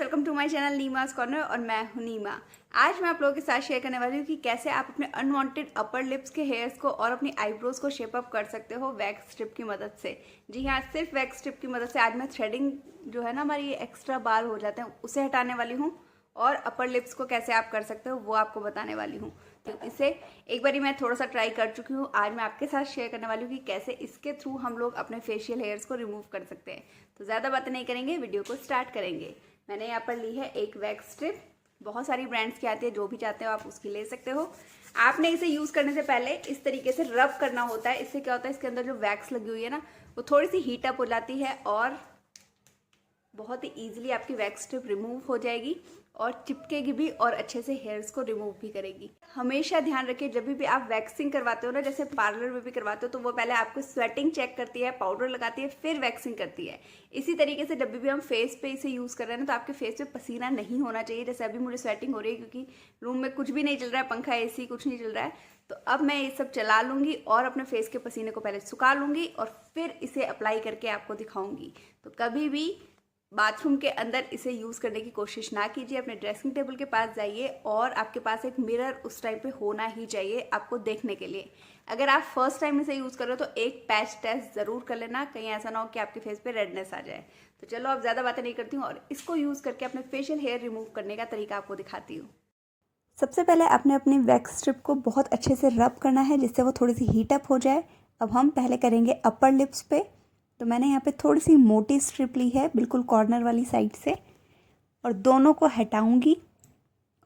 Welcome to my channel Neema's corner और मैं हूं नीमा। आज मैं आप लोगों के साथ शेयर करने वाली हूं कि कैसे आप अपने अनवांटेड अपर लिप्स के हेयर्स को और अपनी आईब्रोज को शेप अप कर सकते हो वैक्स स्ट्रिप की मदद से। जी हाँ, सिर्फ वैक्स स्ट्रिप की मदद से आज मैं थ्रेडिंग जो है ना, हमारी एक्स्ट्रा बाल हो जाते हैं, उसे हटाने वाली हूँ और अपर लिप्स को कैसे आप कर सकते हो वो आपको बताने वाली हूँ। तो इसे एक बारी मैं थोड़ा सा ट्राई कर चुकी हूँ, आज मैं आपके साथ शेयर करने वाली हूँ कि कैसे इसके थ्रू हम लोग अपने फेशियल हेयर्स को रिमूव कर सकते हैं। तो ज़्यादा बातें नहीं करेंगे, वीडियो को स्टार्ट करेंगे। मैंने यहाँ पर ली है एक वैक्स स्ट्रिप। बहुत सारी ब्रांड्स की आती है, जो भी चाहते हो आप उसकी ले सकते हो। आपने इसे यूज़ करने से पहले इस तरीके से रब करना होता है। इससे क्या होता है, इसके अंदर जो वैक्स लगी हुई है ना, वो थोड़ी सी हीट अप हो जाती है और बहुत ही ईजिली आपकी वैक्स स्ट्रिप रिमूव हो जाएगी और चिपकेगी भी और अच्छे से हेयर्स को रिमूव भी करेगी। हमेशा ध्यान रखिए, जब भी आप वैक्सिंग करवाते हो ना, जैसे पार्लर में भी करवाते हो, तो वो पहले आपको स्वेटिंग चेक करती है, पाउडर लगाती है, फिर वैक्सिंग करती है। इसी तरीके से जब भी हम फेस पे इसे यूज़ कर रहे हैं ना, तो आपके फेस पे पसीना नहीं होना चाहिए। जैसे अभी मुझे स्वेटिंग हो रही है क्योंकि रूम में कुछ भी नहीं चल रहा है, पंखा AC कुछ नहीं चल रहा है। तो अब मैं ये सब चला लूँगी और अपने फेस के पसीने को पहले सुखा लूँगी और फिर इसे अप्लाई करके आपको दिखाऊँगी। तो कभी भी बाथरूम के अंदर इसे यूज़ करने की कोशिश ना कीजिए। अपने ड्रेसिंग टेबल के पास जाइए और आपके पास एक मिरर उस टाइम पे होना ही चाहिए आपको देखने के लिए। अगर आप फर्स्ट टाइम इसे यूज़ कर रहे हो तो एक पैच टेस्ट ज़रूर कर लेना, कहीं ऐसा ना हो कि आपके फेस पे रेडनेस आ जाए। तो चलो, अब ज़्यादा बातें नहीं करती हूँ और इसको यूज़ करके अपने फेशियल हेयर रिमूव करने का तरीका आपको दिखाती हूँ। सबसे पहले आपने अपनी वैक्स स्ट्रिप को बहुत अच्छे से रब करना है, जिससे वो थोड़ी सी हीट अप हो जाए। अब हम पहले करेंगे अपर लिप्स पे। तो मैंने यहाँ पे थोड़ी सी मोटी स्ट्रिप ली है, बिल्कुल कॉर्नर वाली साइड से, और दोनों को हटाऊंगी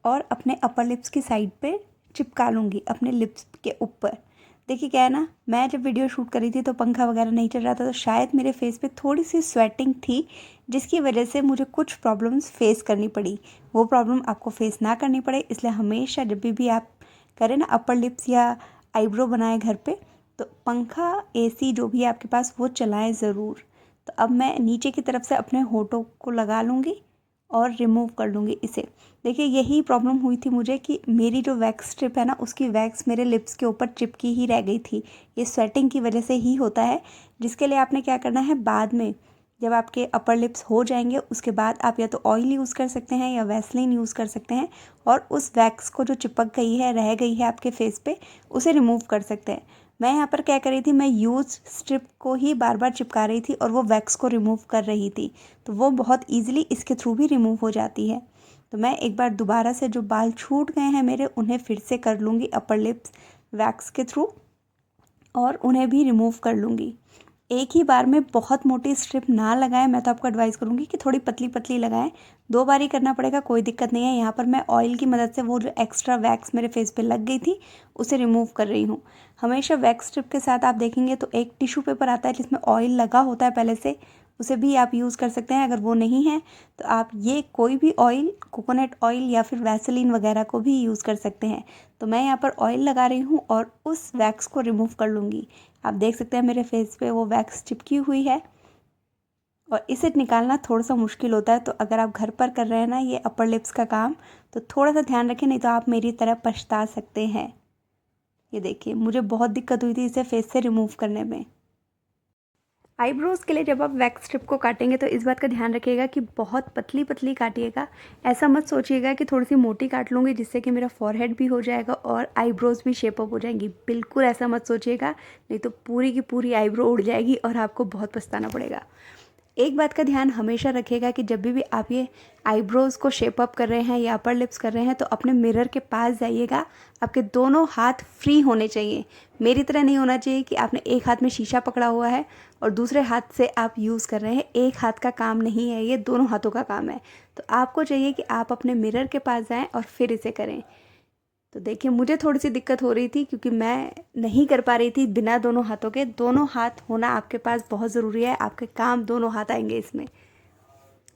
और अपने अपर लिप्स की साइड पे चिपका लूँगी अपने लिप्स के ऊपर। देखिए क्या है ना, मैं जब वीडियो शूट करी थी तो पंखा वगैरह नहीं चल रहा था, तो शायद मेरे फेस पे थोड़ी सी स्वेटिंग थी, जिसकी वजह से मुझे कुछ प्रॉब्लम्स फेस करनी पड़ी। वो प्रॉब्लम आपको फेस ना करनी पड़े, इसलिए हमेशा जब भी आप करें ना अपर लिप्स या आईब्रो बनाएं घर पे, तो पंखा AC जो भी है आपके पास वो चलाएं ज़रूर। तो अब मैं नीचे की तरफ से अपने होठों को लगा लूँगी और रिमूव कर लूँगी इसे। देखिए यही प्रॉब्लम हुई थी मुझे कि मेरी जो वैक्स स्ट्रिप है ना, उसकी वैक्स मेरे लिप्स के ऊपर चिपकी ही रह गई थी। ये स्वेटिंग की वजह से ही होता है, जिसके लिए आपने क्या करना है, बाद में जब आपके अपर लिप्स हो जाएंगे उसके बाद आप या तो ऑयल यूज़ कर सकते हैं या वैसलीन यूज़ कर सकते हैं और उस वैक्स को जो चिपक गई है, रह गई है आपके फेस पे, उसे रिमूव कर सकते हैं। मैं यहाँ पर क्या कर रही थी, मैं यूज स्ट्रिप को ही बार बार चिपका रही थी और वो वैक्स को रिमूव कर रही थी, तो वो बहुत ईजिली इसके थ्रू भी रिमूव हो जाती है। तो मैं एक बार दोबारा से जो बाल छूट गए हैं मेरे, उन्हें फिर से कर लूँगी अपर लिप्स वैक्स के थ्रू और उन्हें भी रिमूव कर लूँगी। एक ही बार में बहुत मोटी स्ट्रिप ना लगाएं, मैं तो आपको एडवाइस करूँगी कि थोड़ी पतली पतली लगाएं। 2 बार ही करना पड़ेगा, कोई दिक्कत नहीं है। यहाँ पर मैं ऑयल की मदद से वो जो एक्स्ट्रा वैक्स मेरे फेस पे लग गई थी उसे रिमूव कर रही हूँ। हमेशा वैक्स स्ट्रिप के साथ आप देखेंगे तो एक टिश्यू पेपर आता है जिसमें ऑयल लगा होता है पहले से, उसे भी आप यूज़ कर सकते हैं। अगर वो नहीं है तो आप ये कोई भी ऑयल, कोकोनट ऑयल या फिर वैसलीन वगैरह को भी यूज़ कर सकते हैं। तो मैं यहाँ पर ऑयल लगा रही हूँ और उस वैक्स को रिमूव कर लूँगी। आप देख सकते हैं मेरे फेस पे वो वैक्स चिपकी हुई है और इसे निकालना थोड़ा सा मुश्किल होता है। तो अगर आप घर पर कर रहे हैं ना ये अपर लिप्स का काम, तो थोड़ा सा ध्यान रखें, नहीं तो आप मेरी तरह पछता सकते हैं। ये देखिए, मुझे बहुत दिक्कत हुई थी इसे फेस से रिमूव करने में। आईब्रोज़ के लिए जब आप वैक्स स्ट्रिप को काटेंगे तो इस बात का ध्यान रखिएगा कि बहुत पतली पतली काटिएगा। ऐसा मत सोचिएगा कि थोड़ी सी मोटी काट लूँगी जिससे कि मेरा फॉरहेड भी हो जाएगा और आईब्रोज़ भी शेप अप हो जाएंगी। बिल्कुल ऐसा मत सोचिएगा, नहीं तो पूरी की पूरी आईब्रो उड़ जाएगी और आपको बहुत पछताना पड़ेगा। एक बात का ध्यान हमेशा रखिएगा कि जब भी आप ये आईब्रोज़ को शेप अप कर रहे हैं या अपर लिप्स कर रहे हैं, तो अपने मिरर के पास जाइएगा। आपके दोनों हाथ फ्री होने चाहिए। मेरी तरह नहीं होना चाहिए कि आपने एक हाथ में शीशा पकड़ा हुआ है और दूसरे हाथ से आप यूज़ कर रहे हैं। एक हाथ का काम नहीं है, ये दोनों हाथों का काम है। तो आपको चाहिए कि आप अपने मिरर के पास जाएं और फिर इसे करें। तो देखिए, मुझे थोड़ी सी दिक्कत हो रही थी क्योंकि मैं नहीं कर पा रही थी बिना दोनों हाथों के। दोनों हाथ होना आपके पास बहुत ज़रूरी है, आपके काम दोनों हाथ आएंगे इसमें।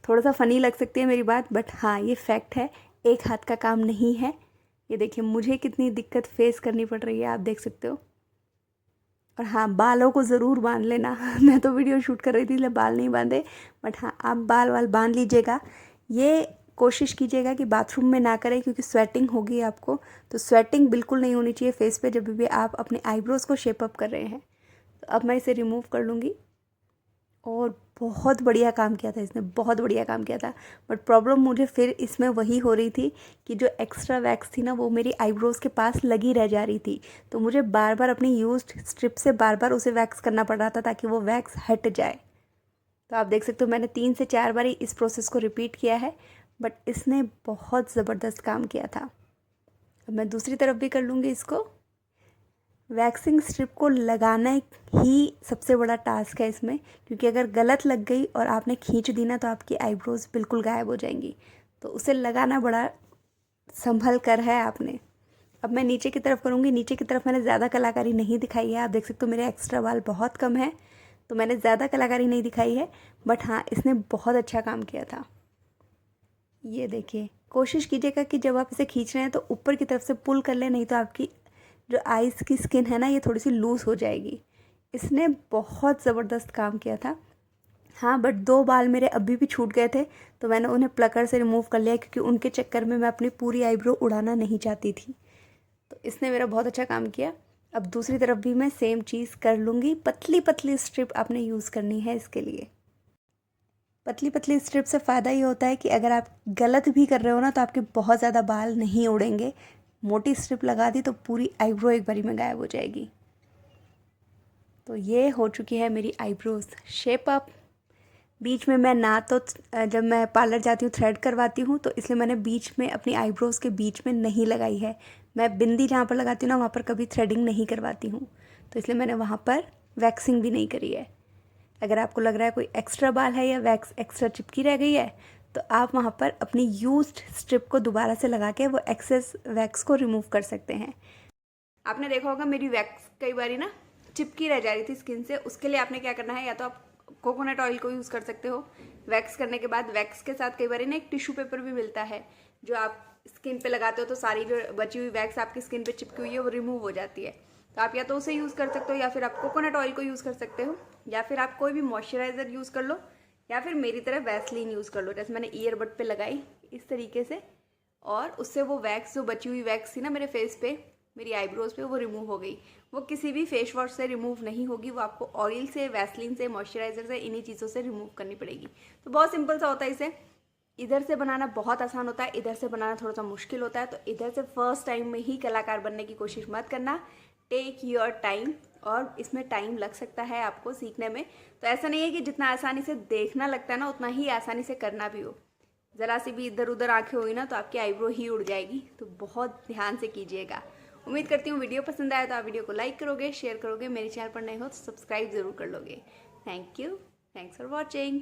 थोड़ा सा फ़नी लग सकती है मेरी बात, बट हाँ ये फैक्ट है, एक हाथ का काम नहीं है। ये देखिए मुझे कितनी दिक्कत फेस करनी पड़ रही है, आप देख सकते हो। और हाँ, बालों को ज़रूर बांध लेना मैं तो वीडियो शूट कर रही थी इसलिए बाल नहीं बांधे, बट हाँ आप बाल वाल बांध लीजिएगा। ये कोशिश कीजिएगा कि बाथरूम में ना करें क्योंकि स्वेटिंग होगी आपको, तो स्वेटिंग बिल्कुल नहीं होनी चाहिए फेस पे जब भी आप अपने आईब्रोज़ को शेप अप कर रहे हैं। तो अब मैं इसे रिमूव कर लूँगी और बहुत बढ़िया काम किया था इसने, बहुत बढ़िया काम किया था। बट प्रॉब्लम मुझे फिर इसमें वही हो रही थी कि जो एक्स्ट्रा वैक्स थी ना वो मेरी आईब्रोज़ के पास लगी रह जा रही थी। तो मुझे बार बार अपनी यूज्ड स्ट्रिप से बार बार उसे वैक्स करना पड़ रहा था ताकि वो वैक्स हट जाए। तो आप देख सकते हो मैंने 3 से 4 बार इस प्रोसेस को रिपीट किया है, बट इसने बहुत ज़बरदस्त काम किया था। अब मैं दूसरी तरफ भी कर लूँगी इसको। वैक्सिंग स्ट्रिप को लगाना ही सबसे बड़ा टास्क है इसमें, क्योंकि अगर गलत लग गई और आपने खींच दी ना तो आपकी आईब्रोज़ बिल्कुल गायब हो जाएंगी। तो उसे लगाना बड़ा संभल कर है आपने। अब मैं नीचे की तरफ करूँगी। नीचे की तरफ मैंने ज़्यादा कलाकारी नहीं दिखाई है। आप देख सकते हो मेरे एक्स्ट्रा बाल बहुत कम है, तो मैंने ज़्यादा कलाकारी नहीं दिखाई है। बट हाँ, इसने बहुत अच्छा काम किया था। ये देखिए, कोशिश कीजिएगा कि जब आप इसे खींच रहे हैं तो ऊपर की तरफ से पुल कर लें, नहीं तो आपकी जो आइज़ की स्किन है ना ये थोड़ी सी लूज़ हो जाएगी। इसने बहुत ज़बरदस्त काम किया था। हाँ, बट 2 बाल मेरे अभी भी छूट गए थे, तो मैंने उन्हें प्लकर से रिमूव कर लिया, क्योंकि उनके चक्कर में मैं अपनी पूरी आईब्रो उड़ाना नहीं चाहती थी। तो इसने मेरा बहुत अच्छा काम किया। अब दूसरी तरफ भी मैं सेम चीज़ कर लूँगी। पतली पतली स्ट्रिप आपने यूज़ करनी है इसके लिए। पतली पतली स्ट्रिप से फ़ायदा ये होता है कि अगर आप गलत भी कर रहे हो ना तो आपके बहुत ज़्यादा बाल नहीं उड़ेंगे। मोटी स्ट्रिप लगा दी तो पूरी आईब्रो एक बारी में गायब हो जाएगी। तो ये हो चुकी है मेरी आईब्रोज शेप अप। बीच में मैं ना तो जब मैं पार्लर जाती हूँ थ्रेड करवाती हूँ, तो इसलिए मैंने बीच में अपनी आईब्रोज़ के बीच में नहीं लगाई है। मैं बिंदी जहाँ पर लगाती हूँ ना वहाँ पर कभी थ्रेडिंग नहीं करवाती हूँ, तो इसलिए मैंने वहाँ पर वैक्सिंग भी नहीं करी है। अगर आपको लग रहा है कोई एक्स्ट्रा बाल है या वैक्स एक्स्ट्रा चिपकी रह गई है, तो आप वहाँ पर अपनी यूज्ड स्ट्रिप को दोबारा से लगा के वो एक्सेस वैक्स को रिमूव कर सकते हैं। आपने देखा होगा मेरी वैक्स कई बारी ना चिपकी रह जा रही थी स्किन से। उसके लिए आपने क्या करना है, या तो आप कोकोनट ऑयल को यूज़ कर सकते हो। वैक्स करने के बाद वैक्स के साथ कई बार ना एक टिश्यू पेपर भी मिलता है, जो आप स्किन पे लगाते हो तो सारी जो बची हुई वैक्स आपकी स्किन पे चिपकी हुई है वो रिमूव हो जाती है। तो आप या तो उसे यूज़ कर सकते हो, या फिर आप कोकोनट ऑयल को यूज़ कर सकते हो, या फिर आप कोई भी मॉइस्चराइज़र यूज़ कर लो, या फिर मेरी तरह वैसलीन यूज़ कर लो। जैसे मैंने ईयरबड पे लगाई इस तरीके से, और उससे वो वैक्स जो बची हुई वैक्स थी ना मेरे फेस पे, मेरी आईब्रोज पे, वो रिमूव हो गई। वो किसी भी फेस वॉश से रिमूव नहीं होगी, वो आपको ऑयल से, वैसलीन से, मॉइस्चराइजर से, इन्हीं चीज़ों से रिमूव करनी पड़ेगी। तो बहुत सिंपल सा होता है। इसे इधर से बनाना बहुत आसान होता है, इधर से बनाना थोड़ा सा मुश्किल होता है। तो इधर से फर्स्ट टाइम में ही कलाकार बनने की कोशिश मत करना। टेक योर टाइम, और इसमें टाइम लग सकता है आपको सीखने में। तो ऐसा नहीं है कि जितना आसानी से देखना लगता है ना उतना ही आसानी से करना भी हो। ज़रा सी भी इधर उधर आंखें हुई ना तो आपकी आईब्रो ही उड़ जाएगी। तो बहुत ध्यान से कीजिएगा। उम्मीद करती हूँ वीडियो पसंद आया तो आप वीडियो को लाइक करोगे, शेयर करोगे, मेरे चैनल पर नए हो तो सब्सक्राइब जरूर कर लोगे। Thank you, thanks for watching.